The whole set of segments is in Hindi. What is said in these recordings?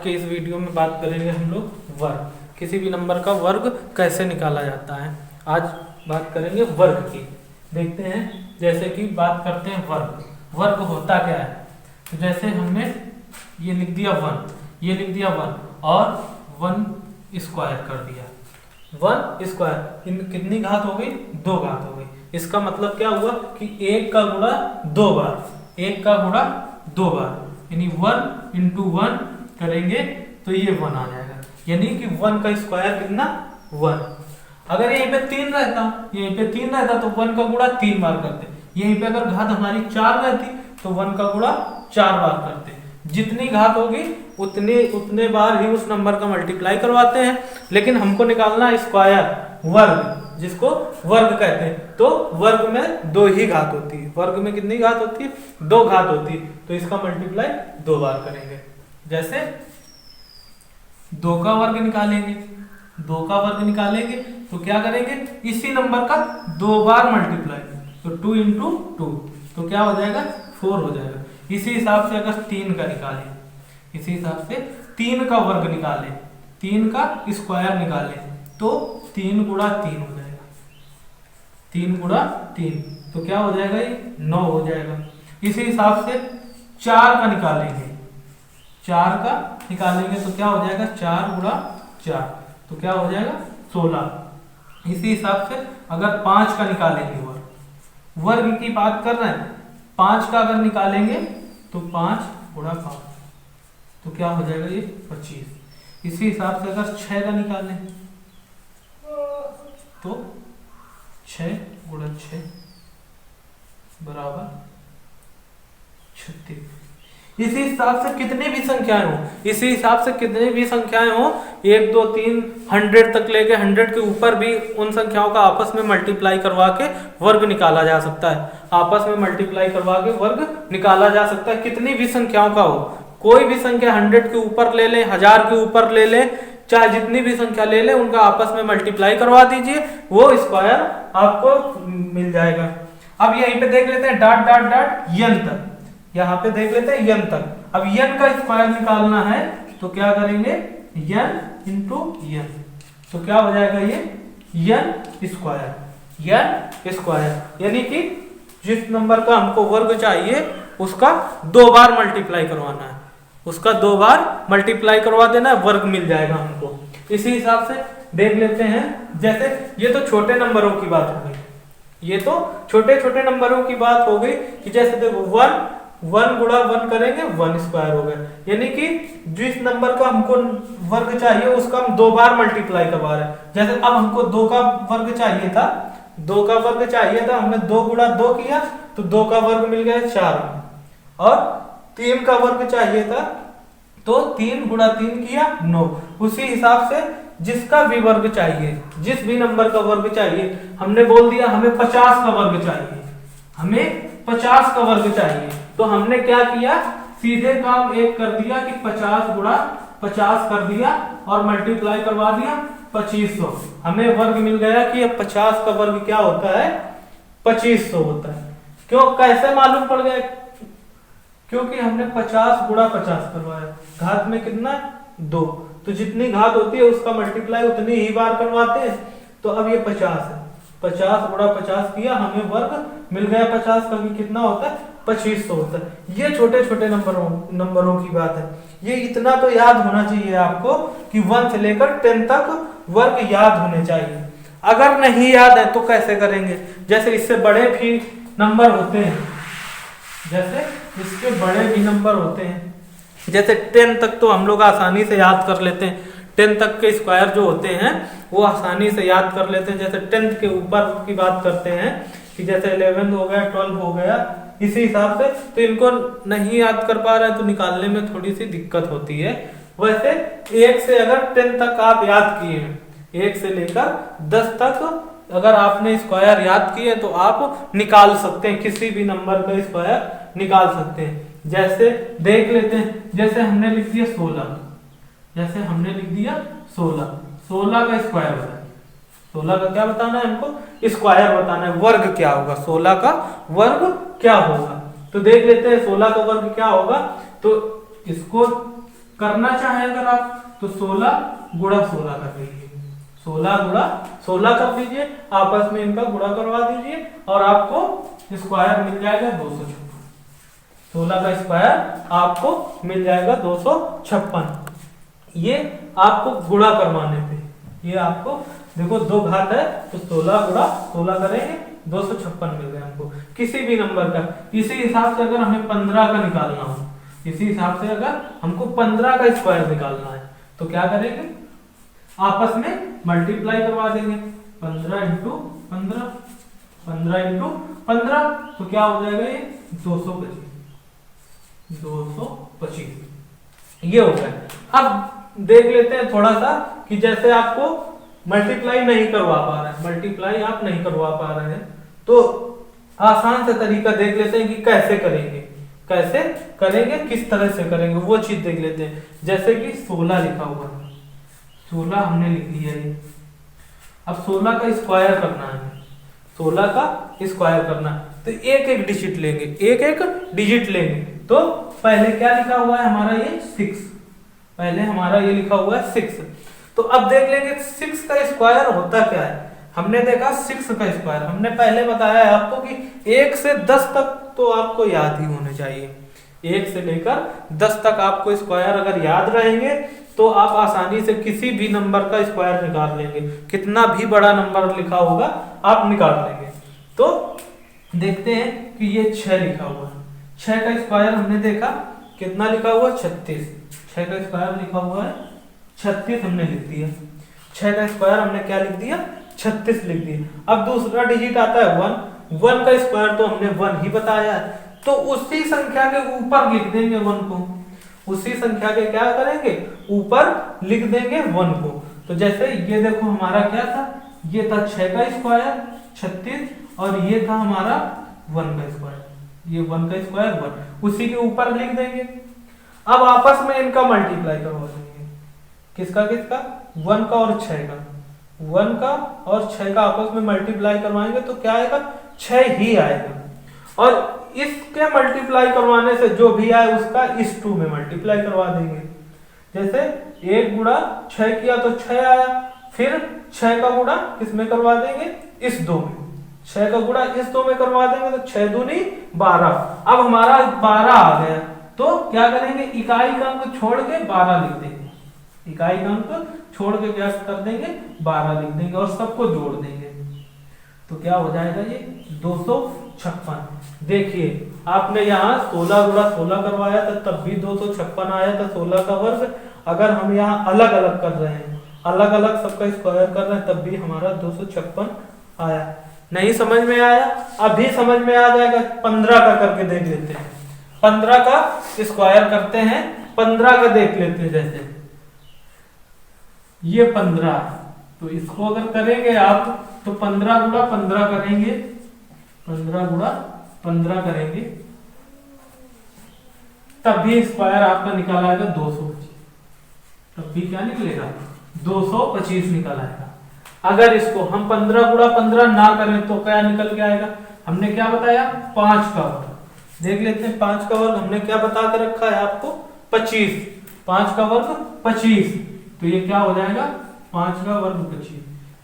के इस वीडियो में बात करेंगे हम लोग वर्ग, किसी भी नंबर का वर्ग कैसे निकाला जाता है। आज बात करेंगे वर्ग की। देखते हैं, जैसे कि बात करते हैं वर्ग। वर्ग होता क्या है? तो जैसे हमने ये लिख दिया 1, ये लिख दिया 1 और 1 स्क्वायर कर दिया। 1 स्क्वायर इन कितनी घात हो गई? 2 घात हो गई। इसका मतलब क्या हुआ कि 1 का गुणा 2 बार, 1 का गुणा 2 बार, यानी 1 इंटू 1 करेंगे तो ये 1 आ जाएगा। यानी कि 1 का स्क्वायर कितना? 1। अगर यहीं पे 3 रहता, यहीं पे 3 रहता तो 1 का गुणा 3 बार करते। यहीं पे अगर घात हमारी 4 रहती तो 1 का गुणा 4 बार करते। जितनी घात होगी उतने बार ही उस नंबर का मल्टीप्लाई करवाते हैं। लेकिन हमको निकालना स्क्वायर, वर्ग, जिसको वर्ग कहते हैं। तो वर्ग में 2 ही घात होती है। वर्ग में कितनी घात होती है? 2 घात होती है। तो इसका मल्टीप्लाई 2 बार करेंगे। जैसे 2 का वर्ग निकालेंगे, 2 का वर्ग निकालेंगे तो क्या करेंगे? इसी नंबर का 2 बार मल्टीप्लाई, तो 2 इंटू 2 तो क्या हो जाएगा? 4 हो जाएगा। इसी हिसाब से अगर 3 का निकालें, इसी हिसाब से 3 का वर्ग निकालें, 3 का स्क्वायर निकालें तो 3 गुणा 3 हो जाएगा। 3 गुणा 3 तो क्या हो जाएगा? ये 9 हो जाएगा। इसी हिसाब से 4 का निकालेंगे, 4 का निकालेंगे तो क्या हो जाएगा? 4 गुणा 4 तो क्या हो जाएगा? 16। इसी हिसाब से अगर 5 का निकालेंगे, वर्ग की बात कर रहे हैं, 5 का अगर निकालेंगे तो 5 गुणा 5 तो क्या हो जाएगा? ये 25। इसी हिसाब से अगर 6 का निकालें तो 6 गुणा 6 बराबर 36। इसी हिसाब से कितनी भी संख्याएं हो, इसी हिसाब से कितनी भी संख्याएं हो, 1 2 3 100 तक लेके 100 के ऊपर भी उन संख्याओं का आपस में मल्टीप्लाई करवा के वर्ग निकाला जा सकता है। आपस में मल्टीप्लाई करवा के वर्ग निकाला जा सकता है। कितनी भी संख्याओं का हो, कोई भी संख्या 100 के ऊपर ले ले, 1000 के ऊपर ले ले, चाहे जितनी भी संख्या ले ले, उनका आपस में मल्टीप्लाई करवा दीजिए, वो स्क्वायर आपको मिल जाएगा। अब यहीं पे देख लेते हैं डॉट डॉट डॉट यन तक, यहाँ पे देख लेते हैं यन तक। अब यन का स्क्वायर निकालना है तो क्या करेंगे? यन इंटू यन तो क्या हो जाएगा? ये यन स्क्वायर, यन स्क्वायर, यानी कि जिस नंबर का हमको वर्ग चाहिए उसका 2 बार मल्टीप्लाई करवाना है, उसका 2 बार मल्टीप्लाई करवा देना है, वर्ग मिल जाएगा हमको। इसी हिसाब से देख लेते हैं, जैसे ये तो छोटे नंबरों की बात हो गई, ये तो छोटे छोटे नंबरों की बात हो गई कि जैसे देखो 1 गुणा 1 करेंगे 1 स्क्वायर हो गया। यानी कि जिस नंबर का हमको वर्ग चाहिए उसका हम 2 बार मल्टीप्लाई करवा रहे हैं। जैसे अब हमको 2 का वर्ग चाहिए था, 2 का वर्ग चाहिए था, हमने 2 गुणा 2 किया तो 2 का वर्ग मिल गया 4, और 3 का वर्ग चाहिए था तो 3 गुणा 3 किया 9। उसी हिसाब से जिसका भी वर्ग चाहिए, जिस भी नंबर का वर्ग चाहिए, हमने बोल दिया हमें 50 का वर्ग चाहिए, हमें 50 का वर्ग चाहिए, तो हमने क्या किया? सीधे काम एक कर दिया कि 50 गुणा 50 कर दिया और मल्टीप्लाई करवा दिया 2500। हमें वर्ग मिल गया कि ये 50 का वर्ग क्या होता है? 2500 होता है। क्यों, कैसे मालूम पड़ गया? क्योंकि हमने 50 गुणा 50 करवाया, घात में कितना? 2, तो जितनी घात होती है उसका मल्टीप्लाई उतनी ही बार करवाते हैं। तो अब ये 50 है, 50 गुणा 50 किया, हमें वर्ग मिल गया 50 का, कितना होता है? 2500 होता है। ये छोटे छोटे नंबरों की बात है। ये इतना तो याद होना चाहिए आपको कि 1 से लेकर 10 तक वर्ग याद होने चाहिए। अगर नहीं याद है तो कैसे करेंगे? जैसे इससे बड़े भी नंबर होते हैं, जैसे इसके बड़े भी नंबर होते हैं, जैसे 10 तक तो हम लोग आसानी से याद कर लेते हैं। 10 तक के स्क्वायर जो होते हैं वो आसानी से याद कर लेते हैं। जैसे 10 के ऊपर की बात करते हैं कि जैसे 11 हो गया, 12 हो गया, इसी हिसाब से तो इनको नहीं याद कर पा रहे हैं तो निकालने में थोड़ी सी दिक्कत होती है। वैसे 1 से अगर 10 तक आप याद किए हैं, 1 से लेकर 10 तक अगर आपने स्क्वायर याद किए तो आप निकाल सकते हैं, किसी भी नंबर का स्क्वायर निकाल सकते हैं। जैसे देख लेते हैं, जैसे हमने लिख दिया 16, जैसे हमने लिख दिया 16, 16 का स्क्वायर बताना, 16 का क्या बताना है हमको? स्क्वायर बताना है। वर्ग क्या होगा? 16 का वर्ग क्या होगा? तो देख लेते हैं 16 का वर्ग क्या होगा। तो इसको करना चाहे अगर आप तो 16 गुणा 16 कर लीजिए, 16 गुणा 16 कर लीजिए, आपस में इनका गुणा करवा दीजिए और आपको स्क्वायर मिल जाएगा 256। 16 का स्क्वायर आपको मिल जाएगा 256। ये आपको गुणा करवाने पे, ये आपको देखो 2 घात है तो 16 गुणा 16 करेंगे 256 मिल गया हमको किसी भी नंबर का। इसी हिसाब से अगर हमें 15 का निकालना हो, इसी हिसाब से अगर हमको 15 का स्क्वायर निकालना है तो क्या करेंगे, आपस में मल्टीप्लाई करवा देंगे। 15 इंटू 15, 15 इंटू 15 तो क्या हो जाएगा ये 225, 225 ये हो गया। अब देख लेते हैं थोड़ा सा कि जैसे आपको मल्टीप्लाई नहीं करवा पा रहे हैं, मल्टीप्लाई आप नहीं करवा पा रहे हैं तो आसान से तरीका देख लेते हैं कि कैसे करेंगे, कैसे करेंगे, किस तरह से करेंगे वो चीज देख लेते हैं। जैसे कि 16 लिखा हुआ है, 16 हमने लिख लिया है। अब 16 का स्क्वायर करना है, 16 का स्क्वायर करना है तो एक एक डिजिट लेंगे, एक एक डिजिट लेंगे। तो पहले क्या लिखा हुआ है हमारा ये 6, पहले हमारा ये लिखा हुआ है 6। तो अब देख लेंगे 6 का स्क्वायर होता क्या है। हमने देखा 6 का स्क्वायर, हमने पहले बताया है आपको कि 1 से 10 तक तो आपको याद ही होने चाहिए, 1 से लेकर 10 तक आपको स्क्वायर अगर याद रहेंगे तो आप आसानी से किसी भी नंबर का स्क्वायर निकाल लेंगे, कितना भी बड़ा नंबर लिखा होगा आप निकाल लेंगे। तो देखते हैं कि ये 6 लिखा हुआ है, 6 का स्क्वायर हमने देखा कितना लिखा हुआ है 36, 6 का स्क्वायर लिखा हुआ है 36 हमने लिख दिया, 6 का स्क्वायर हमने क्या लिख दिया 36 लिख दिया। अब दूसरा डिजिट आता है 1, 1 का स्क्वायर तो हमने 1 ही बताया है तो उसी संख्या के ऊपर लिख देंगे 1 को, उसी संख्या के क्या करेंगे ऊपर लिख देंगे 1 को। तो जैसे ये देखो हमारा क्या था, ये था 6 का स्क्वायर 36 और ये था हमारा 1 का स्क्वायर, ये 1 का स्क्वायर 1, उसी के ऊपर लिख देंगे। अब आपस में इनका मल्टीप्लाई करवा देंगे, किसका किसका 1 का और 6 का, 1 का और 6 का आपस में मल्टीप्लाई करवाएंगे तो क्या आएगा 6 ही आएगा। और इसके मल्टीप्लाई करवाने से जो भी आए उसका इस 2 में मल्टीप्लाई करवा देंगे। जैसे 1 गुणा 6 किया तो 6 आया, फिर 6 का गुणा किसमें करवा देंगे इस 2 में, 6 का गुणा इस 2 में करवा देंगे तो 6 दूनी 12। अब हमारा 12 आ गया तो क्या करेंगे इकाई का अंक छोड़ के 12 लिख देंगे, इकाई का अंक छोड़ के क्या कर देंगे 12 लिख देंगे और सबको जोड़ देंगे तो क्या हो जाएगा ये 256। देखिए आपने यहाँ 16 गुणा 16 करवाया था तब भी 256 आया था 16 का वर्ग। अगर हम यहाँ अलग अलग कर रहे हैं, अलग अलग सबका स्क्वायर कर रहे हैं तब भी हमारा 256 आया। नहीं समझ में आया, अभी समझ में आ जाएगा। 15 का करके देख लेते हैं, 15 का स्क्वायर करते हैं, 15 का देख लेते हैं। जैसे ये 15 तो इसको अगर करेंगे आप तो 15 गुणा 15 करेंगे, 15 गुणा 15 करेंगे तब भी स्क्वायर आपका निकल आएगा 225, तब भी क्या निकलेगा 225 निकल आएगा। अगर इसको हम 15 गुणा 15 ना करें तो क्या निकल के आएगा, हमने क्या बताया 5 का वर्ग। देख लेते हैं 5 का वर्ग हमने क्या बता के रखा है आपको 25, 5 का वर्ग 25 तो ये क्या हो जाएगा 5 का वर्ग 25,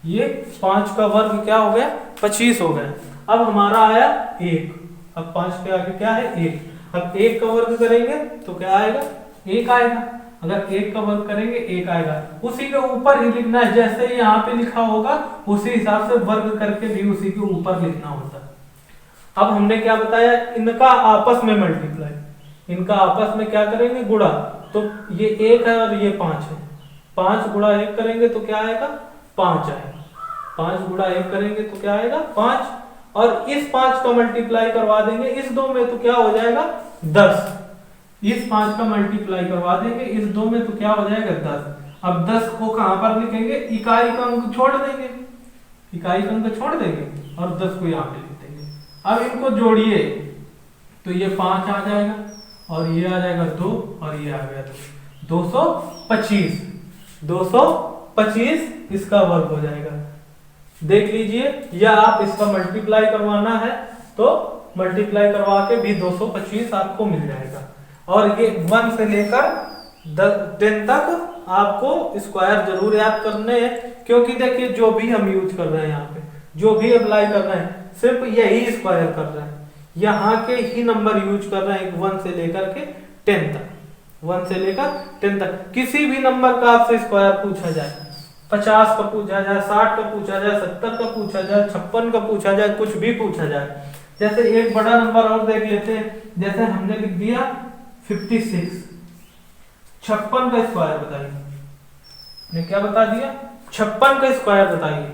ये 5 का वर्ग क्या हो गया 25 हो गया। अब हमारा आया 1, अब 5 के आगे क्या है 1, अब 1 का वर्ग करेंगे तो क्या आएगा 1 आएगा, अगर 1 का वर्ग करेंगे 1 आएगा, उसी के ऊपर ही लिखना है। जैसे यहाँ पे लिखा होगा उसी हिसाब से वर्ग करके भी उसी के ऊपर लिखना होता है। अब हमने क्या बताया इनका आपस में मल्टीप्लाई, इनका आपस में क्या करेंगे गुणा, तो ये 1 है और ये 5 है, 5 गुणा 1 करेंगे तो क्या आएगा 5 आएगा, 5 गुणा 1 करेंगे तो क्या आएगा 5 और इस 5 का मल्टीप्लाई करवा देंगे इस 2 में तो क्या हो जाएगा 10, इस 5 का मल्टीप्लाई करवा देंगे इस 2 में तो क्या हो जाएगा 10। अब 10 को कहां पर लिखेंगे, इकाई का अंक छोड़ देंगे, इकाई का अंक छोड़ देंगे और 10 को यहाँ पे लिख देंगे। अब इनको जोड़िए तो ये 5 आ जाएगा और ये आ जाएगा 2 और ये आ गया 225, 225 इसका वर्ग हो जाएगा। देख लीजिए, या आप इसका मल्टीप्लाई करवाना है तो मल्टीप्लाई करवा के भी 225 आपको मिल जाएगा। और ये 1 से लेकर 10 तक आपको स्क्वायर जरूर याद करने हैं, क्योंकि देखिए जो भी हम यूज कर रहे हैं यहाँ पे, जो भी अप्लाई कर रहे हैं सिर्फ यही स्क्वायर कर रहे हैं, यहाँ के ही नंबर यूज कर रहे हैं 1 से लेकर के 10 तक, 1 से लेकर 10 तक। किसी भी नंबर का आपसे स्क्वायर पूछा जाए, 50 का पूछा जाए, 60 का पूछा जाए, 70 का पूछा जाए, 56 का पूछा जाए, कुछ भी पूछा जाए। जैसे एक बड़ा नंबर और देख लेते हैं, जैसे हमने लिख दिया 56, 56 का स्क्वायर बताइए, ने क्या बता दिया 56 का स्क्वायर बताइए।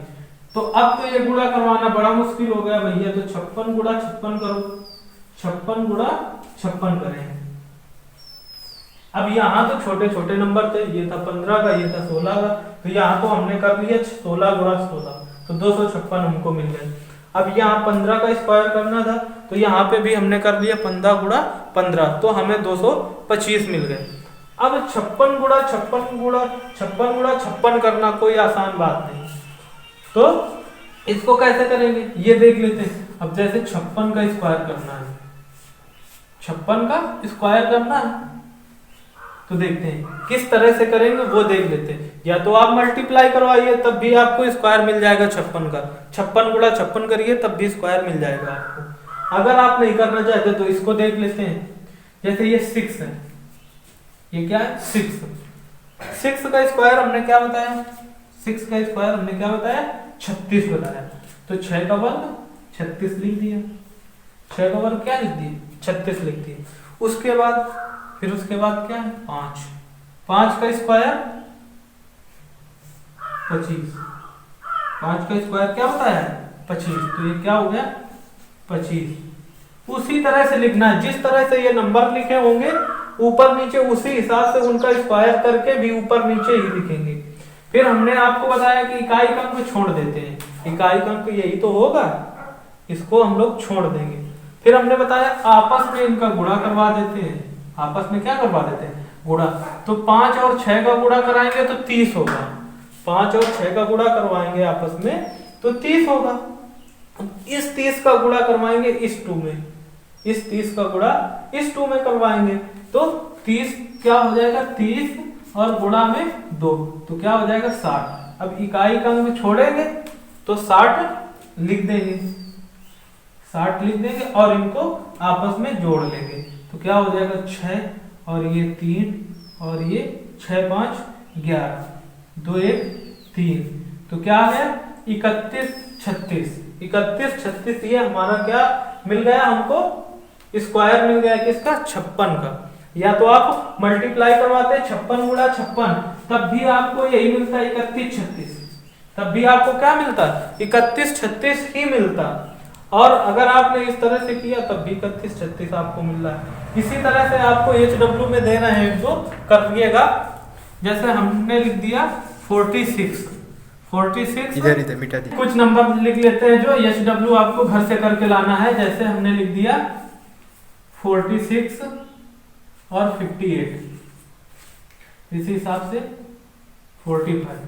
तो अब तो ये गुणा करवाना बड़ा मुश्किल हो गया भैया, तो 56 गुणा 56 करो, 56 गुणा 56 करेंगे। अब यहाँ तो छोटे छोटे नंबर थे, ये था 15 का, ये था 16 का, तो यहाँ तो हमने कर लिया 16 गुणा 16, तो 256 हमको मिल गए। अब यहाँ 15 का स्क्वायर करना था, तो यहाँ पे भी हमने कर लिया 15 गुणा 15, तो हमें 225 मिल गए। अब 56 गुणा 56 गुणा 56 गुणा 56 करना कोई आसान बात नहीं, तो इसको कैसे करेंगे ये देख लेते हैं। अब जैसे 56 का स्क्वायर करना है, 56 का स्क्वायर करना है, तो देखते हैं किस तरह से करेंगे वो देख लेते हैं। या तो आप मल्टीप्लाई करवाइए तब भी आपको स्क्वायर मिल जाएगा 56 का, 56 गुणा 56 करिए तब भी स्क्वायर मिल जाएगा आपको। अगर आप नहीं करना चाहते तो इसको देख लेते हैं। जैसे ये 6 है, ये क्या है 6 का स्क्वायर हमने क्या बताया, 6 का स्क्वायर हमने क्या बताया 36 बताया, तो 6 का वर्ग 36 लिख दिया, 6 का वर्ग क्या लिख दिया 36 लिख दिया। उसके बाद क्या है 5 का स्क्वायर 25, 5 का स्क्वायर क्या बताया 25, तो ये क्या हो गया 25। उसी तरह से लिखना है, जिस तरह से ये नंबर लिखे होंगे ऊपर नीचे उसी हिसाब से उनका स्क्वायर करके भी ऊपर नीचे ही लिखेंगे। फिर हमने आपको बताया कि इकाई अंक को छोड़ देते हैं, इकाई अंक यही तो होगा, इसको हम लोग छोड़ देंगे। फिर हमने बताया आपस में इनका गुणा करवा देते हैं, आपस में क्या करवा देते हैं गुणा, तो 5 और 6 का गुणा कराएंगे तो 30 होगा, 5 और 6 का गुणा करवाएंगे आपस में तो 30 होगा। इस 30 का गुणा करवाएंगे इस 2 में, इस 30 का गुणा इस 2 में करवाएंगे तो 30 क्या हो जाएगा 30 और गुणा में 2, तो क्या हो जाएगा 60। अब इकाई का अंक छोड़ेंगे तो 60 लिख देंगे, 60 लिख देंगे और इनको आपस में जोड़ लेंगे, तो क्या हो जाएगा 6 और ये 3 और ये 6 5 11, 2 1 3, तो क्या है 31 36, 31 36 ये हमारा क्या मिल गया हमको स्क्वायर मिल गया किसका 56 का। या तो आप मल्टीप्लाई करवाते 56 गुणा 56 तब भी आपको यही मिलता 31 36, तब भी आपको क्या मिलता 31 36 ही मिलता। और अगर आपने इस तरह से किया तब भी 31 36 आपको मिल रहा है। इसी तरह से आपको HW में देना है जो करिएगा। जैसे हमने लिख दिया 46 इधर मिटा दी। कुछ नंबर लिख लेते हैं जो HW आपको घर से करके लाना है। जैसे हमने लिख दिया 46 और 58, इसी हिसाब से 45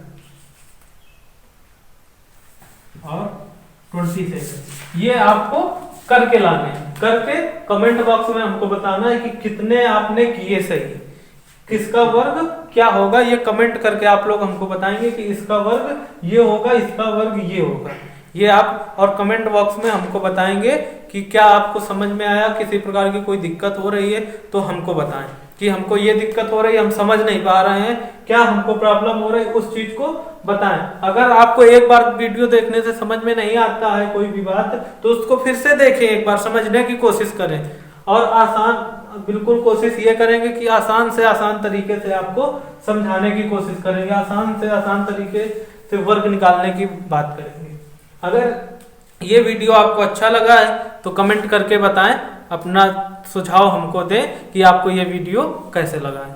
और 27, ये आपको करके लाने हैं। करके कमेंट बॉक्स में हमको बताना है कि कितने आपने किए सही, किसका वर्ग क्या होगा, ये कमेंट करके आप लोग हमको बताएंगे कि इसका वर्ग ये होगा, इसका वर्ग ये होगा, ये आप और कमेंट बॉक्स में हमको बताएंगे कि क्या आपको समझ में आया, किसी प्रकार की कोई दिक्कत हो रही है तो हमको बताएं कि हमको ये दिक्कत हो रही है, हम समझ नहीं पा रहे हैं, क्या हमको प्रॉब्लम हो रही है, उस चीज को बताएं। अगर आपको एक बार वीडियो देखने से समझ में नहीं आता है कोई भी बात तो उसको फिर से देखें, एक बार समझने की कोशिश करें और आसान बिल्कुल कोशिश ये करेंगे कि आसान से आसान तरीके से आपको समझाने की कोशिश करेंगे, आसान से आसान तरीके से वर्ग निकालने की बात करेंगे। अगर ये वीडियो आपको अच्छा लगा है तो कमेंट करके बताएं, अपना सुझाव हमको दें कि आपको ये वीडियो कैसे लगा है।